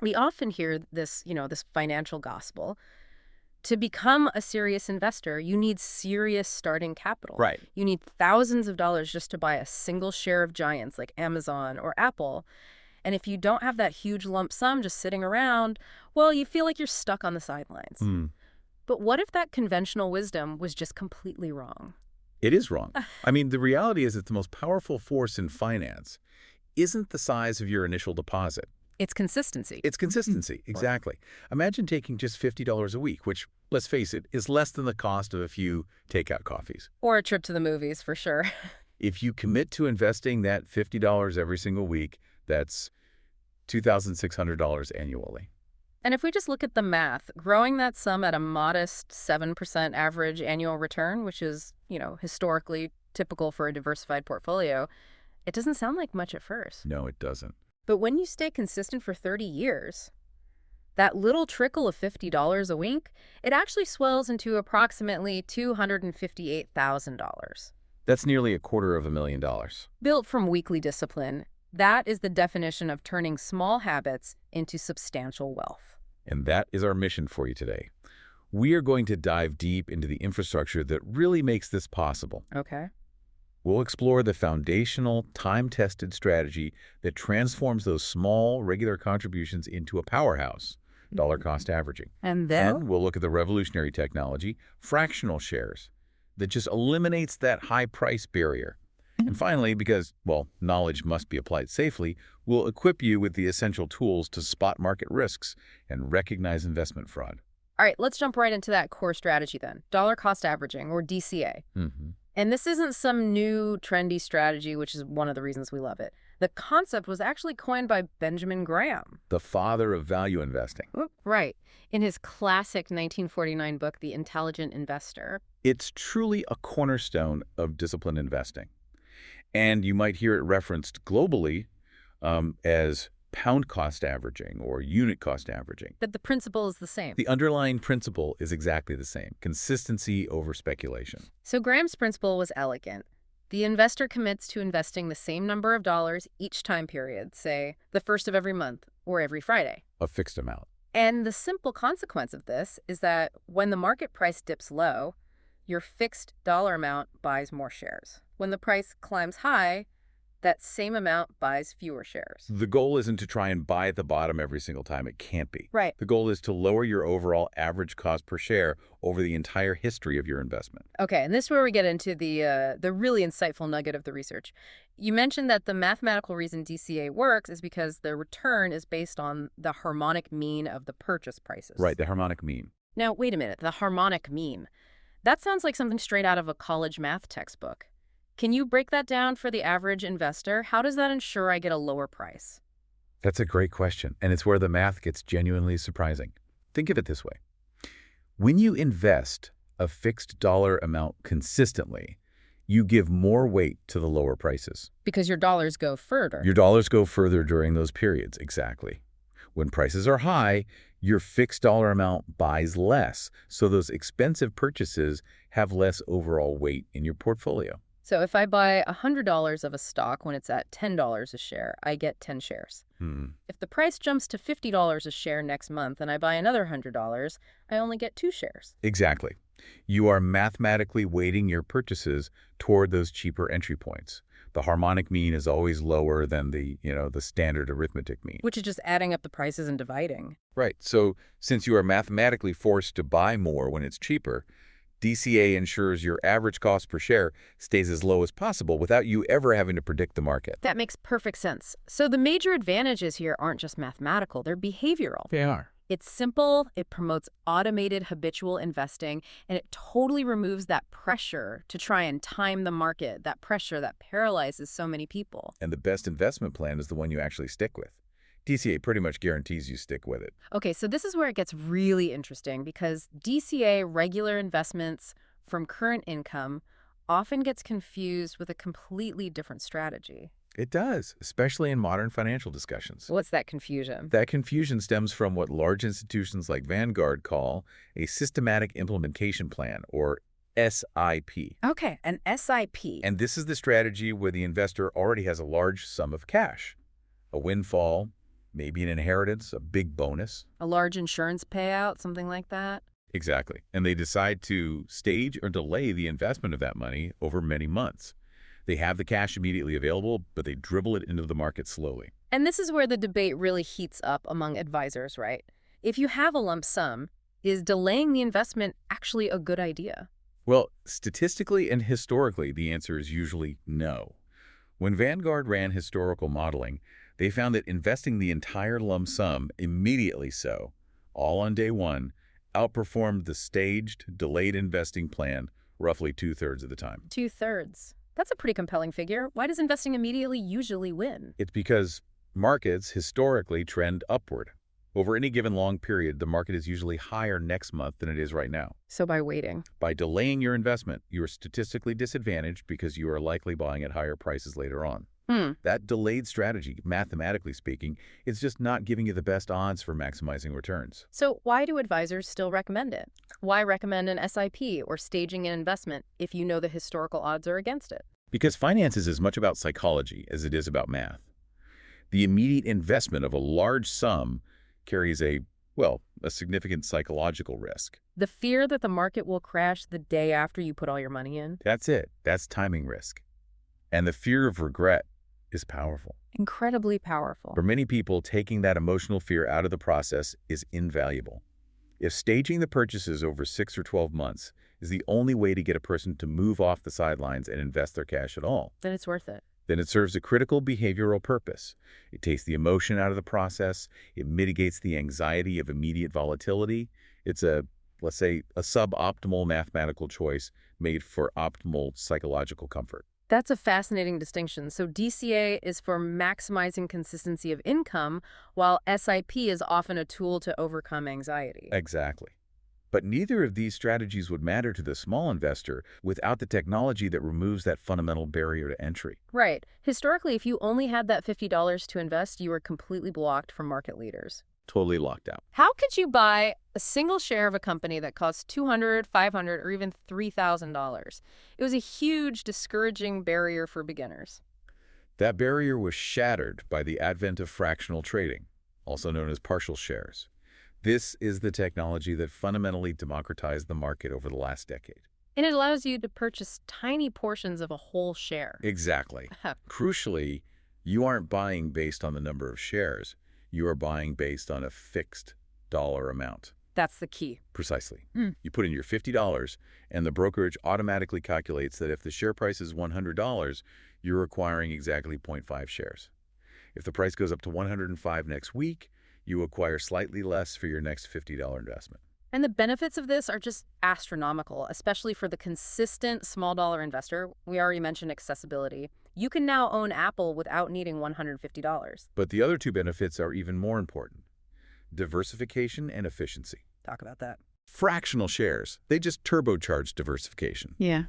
We often hear this, this financial gospel. To become a serious investor, you need serious starting capital. Right. You need thousands of dollars just to buy a single share of giants like Amazon or Apple. And if you don't have that huge lump sum just sitting around, well, you feel like you're stuck on the sidelines. Hmm. But what if that conventional wisdom was just completely wrong? It is wrong. I mean, the reality is that the most powerful force in finance isn't the size of your initial deposit. It's consistency. It's consistency, exactly. Imagine taking just $50 a week, which, let's face it, is less than the cost of a few takeout coffees. Or a trip to the movies, for sure. If you commit to investing that $50 every single week, that's $2,600 annually. And if we just look at the math, growing that sum at a modest 7% average annual return, which is, historically typical for a diversified portfolio, it doesn't sound like much at first. No, it doesn't. But when you stay consistent for 30 years, that little trickle of $50 a week, it actually swells into approximately $258,000. That's nearly $250,000. Built from weekly discipline, that is the definition of turning small habits into substantial wealth. And that is our mission for you today. We are going to dive deep into the infrastructure that really makes this possible. Okay. We'll explore the foundational, time-tested strategy that transforms those small, regular contributions into a powerhouse, dollar-cost averaging. And then? And we'll look at the revolutionary technology, fractional shares, that just eliminates that high price barrier. And finally, because, well, knowledge must be applied safely, we'll equip you with the essential tools to spot market risks and recognize investment fraud. All right, let's jump right into that core strategy then, dollar-cost averaging, or DCA. And this isn't some new trendy strategy, which is one of the reasons we love it. The concept was actually coined by Benjamin Graham. The father of value investing. Right. In his classic 1949 book, The Intelligent Investor. It's truly a cornerstone of disciplined investing. And you might hear it referenced globally as pound cost averaging or unit cost averaging. But the principle is the same. The underlying principle is exactly the same: consistency over speculation. So Graham's principle was elegant. The investor commits to investing the same number of dollars each time period, say the first of every month or every Friday. A fixed amount. And the simple consequence of this is that when the market price dips low, your fixed dollar amount buys more shares. When the price climbs high, that same amount buys fewer shares. The goal isn't to try and buy at the bottom every single time. It can't be. Right. The goal is to lower your overall average cost per share over the entire history of your investment. Okay, and this is where we get into the really insightful nugget of the research. You mentioned that the mathematical reason DCA works is because the return is based on the harmonic mean of the purchase prices. Right, the harmonic mean. Now, wait a minute, the harmonic mean. That sounds like something straight out of a college math textbook. Can you break that down for the average investor? How does that ensure I get a lower price? That's a great question, and it's where the math gets genuinely surprising. Think of it this way. When you invest a fixed dollar amount consistently, you give more weight to the lower prices. Because your dollars go further. Your dollars go further during those periods, exactly. When prices are high, your fixed dollar amount buys less, so those expensive purchases have less overall weight in your portfolio. So if I buy $100 of a stock when it's at $10 a share, I get 10 shares. If the price jumps to $50 a share next month and I buy another $100, I only get 2 shares. Exactly. You are mathematically weighting your purchases toward those cheaper entry points. The harmonic mean is always lower than the standard arithmetic mean. Which is just adding up the prices and dividing. Right. So since you are mathematically forced to buy more when it's cheaper, DCA ensures your average cost per share stays as low as possible without you ever having to predict the market. That makes perfect sense. So the major advantages here aren't just mathematical, they're behavioral. They are. It's simple, it promotes automated habitual investing, and it totally removes that pressure to try and time the market, that pressure that paralyzes so many people. And the best investment plan is the one you actually stick with. DCA pretty much guarantees you stick with it. Okay, so this is where it gets really interesting because DCA, regular investments from current income, often gets confused with a completely different strategy. It does, especially in modern financial discussions. What's that confusion? That confusion stems from what large institutions like Vanguard call a systematic implementation plan, or SIP. Okay, an SIP. And this is the strategy where the investor already has a large sum of cash, a windfall, maybe an inheritance, a big bonus. A large insurance payout, something like that? Exactly. And they decide to stage or delay the investment of that money over many months. They have the cash immediately available, but they dribble it into the market slowly. And this is where the debate really heats up among advisors, right? If you have a lump sum, is delaying the investment actually a good idea? Well, statistically and historically, the answer is usually no. When Vanguard ran historical modeling, they found that investing the entire lump sum immediately all on day one, outperformed the staged, delayed investing plan roughly 2/3 of the time. 2/3. That's a pretty compelling figure. Why does investing immediately usually win? It's because markets historically trend upward. Over any given long period, the market is usually higher next month than it is right now. So by waiting. By delaying your investment, you are statistically disadvantaged because you are likely buying at higher prices later on. That delayed strategy, mathematically speaking, is just not giving you the best odds for maximizing returns. So why do advisors still recommend it? Why recommend an SIP or staging an investment if you know the historical odds are against it? Because finance is as much about psychology as it is about math. The immediate investment of a large sum carries a significant psychological risk. The fear that the market will crash the day after you put all your money in? That's it. That's timing risk. And the fear of regret is powerful. Incredibly powerful. For many people, taking that emotional fear out of the process is invaluable. If staging the purchases over 6 or 12 months is the only way to get a person to move off the sidelines and invest their cash at all, Then it's worth it. then it serves a critical behavioral purpose. It takes the emotion out of the process. It mitigates the anxiety of immediate volatility. It's let's say, a suboptimal mathematical choice made for optimal psychological comfort. That's a fascinating distinction. So DCA is for maximizing consistency of income, while SIP is often a tool to overcome anxiety. Exactly. But neither of these strategies would matter to the small investor without the technology that removes that fundamental barrier to entry. Right. Historically, if you only had that $50 to invest, you were completely blocked from market leaders. Totally locked out. How could you buy a single share of a company that costs $200, $500, or even $3,000? It was a huge, discouraging barrier for beginners. That barrier was shattered by the advent of fractional trading, also known as partial shares. This is the technology that fundamentally democratized the market over the last decade. And it allows you to purchase tiny portions of a whole share. Exactly. Crucially, you aren't buying based on the number of shares. You are buying based on a fixed dollar amount. That's the key. Precisely. You put in your $50, and the brokerage automatically calculates that if the share price is $100, you're acquiring exactly 0.5 shares. If the price goes up to 105 next week, you acquire slightly less for your next $50 investment. And the benefits of this are just astronomical, especially for the consistent small dollar investor. We already mentioned accessibility. You can now own Apple without needing $150. But the other two benefits are even more important: diversification and efficiency. Talk about that. Fractional shares, they just turbocharge diversification. Yeah.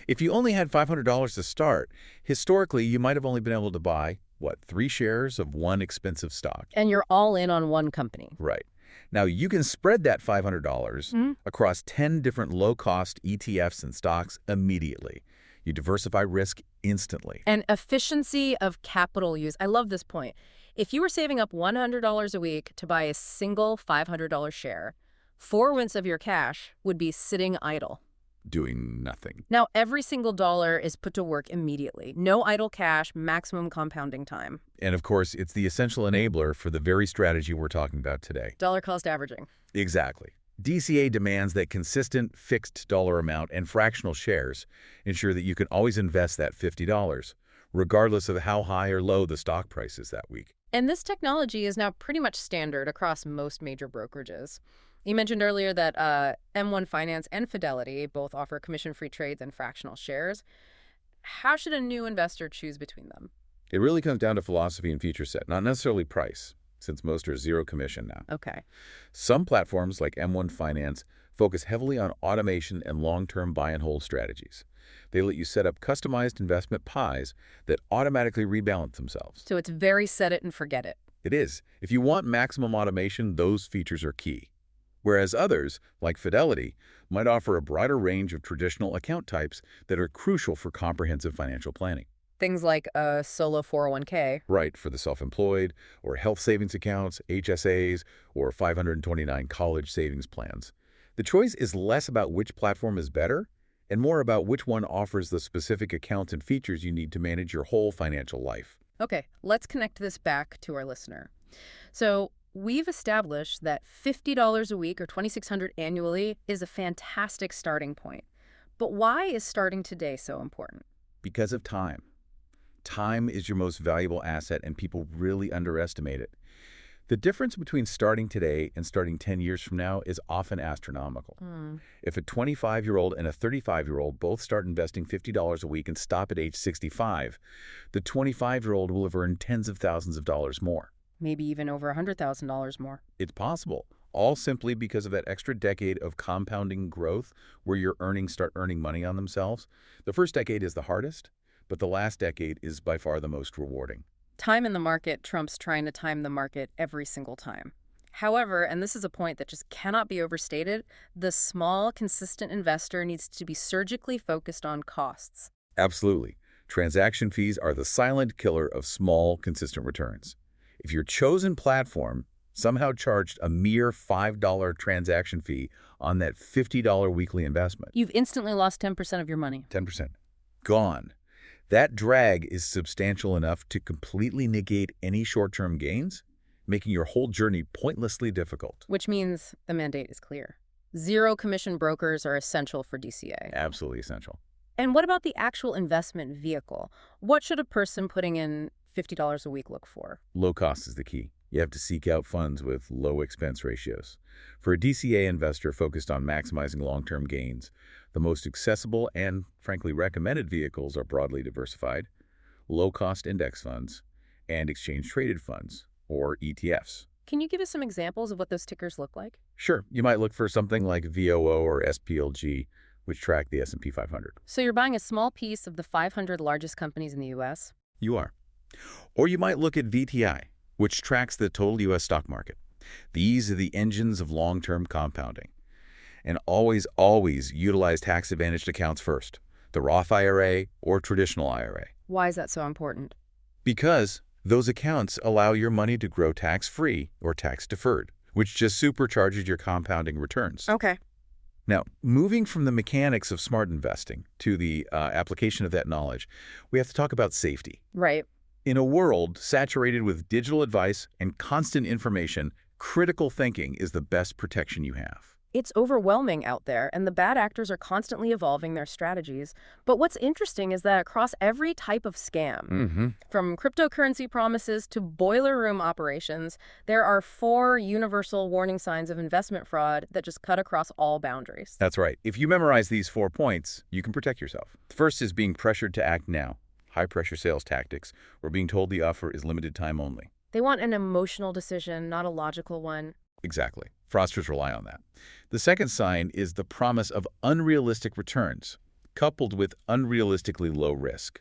If you only had $500 to start, historically, you might have only been able to buy, 3 shares of one expensive stock. And you're all in on one company. Right. Now, you can spread that $500 across 10 different low-cost ETFs and stocks immediately. You diversify risk instantly. And efficiency of capital use. I love this point. If you were saving up $100 a week to buy a single $500 share, 4/10 of your cash would be sitting idle. Doing nothing. Now, every single dollar is put to work immediately. No idle cash, maximum compounding time. And of course, it's the essential enabler for the very strategy we're talking about today. Dollar cost averaging. Exactly. DCA demands that consistent fixed dollar amount and fractional shares ensure that you can always invest that $50, regardless of how high or low the stock price is that week. And this technology is now pretty much standard across most major brokerages. You mentioned earlier that M1 Finance and Fidelity both offer commission-free trades and fractional shares. How should a new investor choose between them? It really comes down to philosophy and feature set, not necessarily price, since most are zero commission now. Okay. Some platforms like M1 Finance focus heavily on automation and long-term buy and hold strategies. They let you set up customized investment pies that automatically rebalance themselves. So it's very set it and forget it. It is. If you want maximum automation, those features are key. Whereas others, like Fidelity, might offer a broader range of traditional account types that are crucial for comprehensive financial planning. Things like a solo 401k. Right, for the self-employed, or health savings accounts, HSAs, or 529 college savings plans. The choice is less about which platform is better and more about which one offers the specific accounts and features you need to manage your whole financial life. Okay, let's connect this back to our listener. So we've established that $50 a week or $2,600 annually is a fantastic starting point. But why is starting today so important? Because of time. Time is your most valuable asset, and people really underestimate it. The difference between starting today and starting 10 years from now is often astronomical. If a 25-year-old and a 35-year-old both start investing $50 a week and stop at age 65, the 25-year-old will have earned tens of thousands of dollars more. Maybe even over $100,000 more. It's possible, all simply because of that extra decade of compounding growth where your earnings start earning money on themselves. The first decade is the hardest, but the last decade is by far the most rewarding. Time in the market trumps trying to time the market every single time. However, and this is a point that just cannot be overstated, the small, consistent investor needs to be surgically focused on costs. Absolutely. Transaction fees are the silent killer of small, consistent returns. If your chosen platform somehow charged a mere $5 transaction fee on that $50 weekly investment, You've instantly lost 10% of your money. 10%, gone. That drag is substantial enough to completely negate any short-term gains, making your whole journey pointlessly difficult. Which means the mandate is clear. Zero commission brokers are essential for DCA. Absolutely essential. And what about the actual investment vehicle? What should a person putting in $50 a week look for? Low cost is the key. You have to seek out funds with low expense ratios. For a DCA investor focused on maximizing long-term gains, the most accessible and, frankly, recommended vehicles are broadly diversified, low-cost index funds, and exchange-traded funds, or ETFs. Can you give us some examples of what those tickers look like? Sure, you might look for something like VOO or SPLG, which track the S&P 500. So you're buying a small piece of the 500 largest companies in the U.S.? You are. Or you might look at VTI, which tracks the total U.S. stock market. These are the engines of long-term compounding. And always utilize tax-advantaged accounts first, the Roth IRA or traditional IRA. Why is that so important? Because those accounts allow your money to grow tax-free or tax-deferred, which just supercharges your compounding returns. Okay. Now, moving from the mechanics of smart investing to the application of that knowledge, we have to talk about safety. Right. In a world saturated with digital advice and constant information, critical thinking is the best protection you have. It's overwhelming out there, and the bad actors are constantly evolving their strategies. But what's interesting is that across every type of scam, from cryptocurrency promises to boiler room operations, there are 4 universal warning signs of investment fraud that just cut across all boundaries. That's right. If you memorize these 4 points, you can protect yourself. The first is being pressured to act now. High-pressure sales tactics, or being told the offer is limited time only. They want an emotional decision, not a logical one. Exactly. Fraudsters rely on that. The second sign is the promise of unrealistic returns, coupled with unrealistically low risk.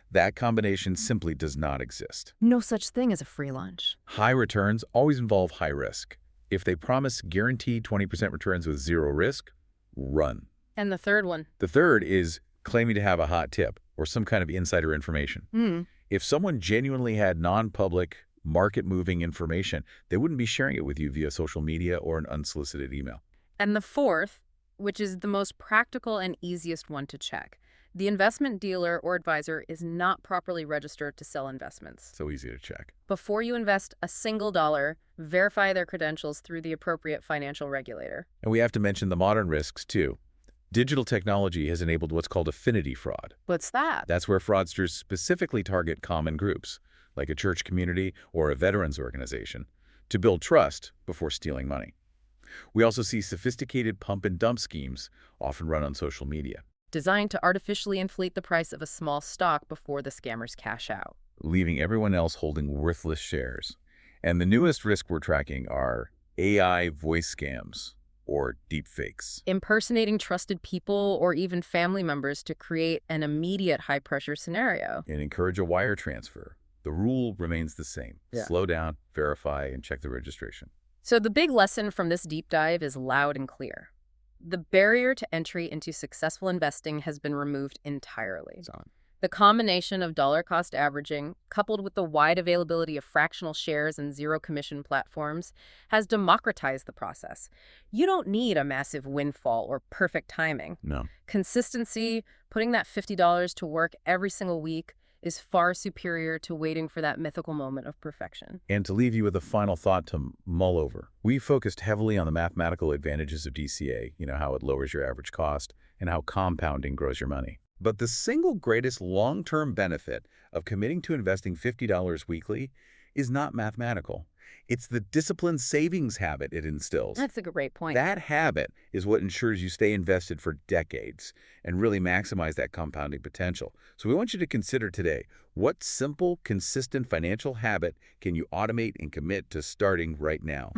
That combination simply does not exist. No such thing as a free lunch. High returns always involve high risk. If they promise guaranteed 20% returns with zero risk, run. And the third one? The third is claiming to have a hot tip or some kind of insider information. If someone genuinely had non-public, market-moving information, they wouldn't be sharing it with you via social media or an unsolicited email. And the fourth, which is the most practical and easiest one to check, the investment dealer or advisor is not properly registered to sell investments. So easy to check. Before you invest a single dollar, verify their credentials through the appropriate financial regulator. And we have to mention the modern risks, too. Digital technology has enabled what's called affinity fraud. What's that? That's where fraudsters specifically target common groups, like a church community or a veterans organization, to build trust before stealing money. We also see sophisticated pump and dump schemes, often run on social media, Designed to artificially inflate the price of a small stock before the scammers cash out. leaving everyone else holding worthless shares. And the newest risk we're tracking are AI voice scams or deepfakes. Impersonating trusted people or even family members to create an immediate high-pressure scenario. And encourage a wire transfer. The rule remains the same. Yeah. Slow down, verify, and check the registration. So the big lesson from this deep dive is loud and clear. The barrier to entry into successful investing has been removed entirely. The combination of dollar cost averaging, coupled with the wide availability of fractional shares and zero commission platforms, has democratized the process. You don't need a massive windfall or perfect timing. No. Consistency, putting that $50 to work every single week, is far superior to waiting for that mythical moment of perfection. And to leave you with a final thought to mull over, we focused heavily on the mathematical advantages of DCA, how it lowers your average cost and how compounding grows your money. But the single greatest long-term benefit of committing to investing $50 weekly is not mathematical. It's the disciplined savings habit it instills. That's a great point. That habit is what ensures you stay invested for decades and really maximize that compounding potential. So we want you to consider today, what simple, consistent financial habit can you automate and commit to starting right now?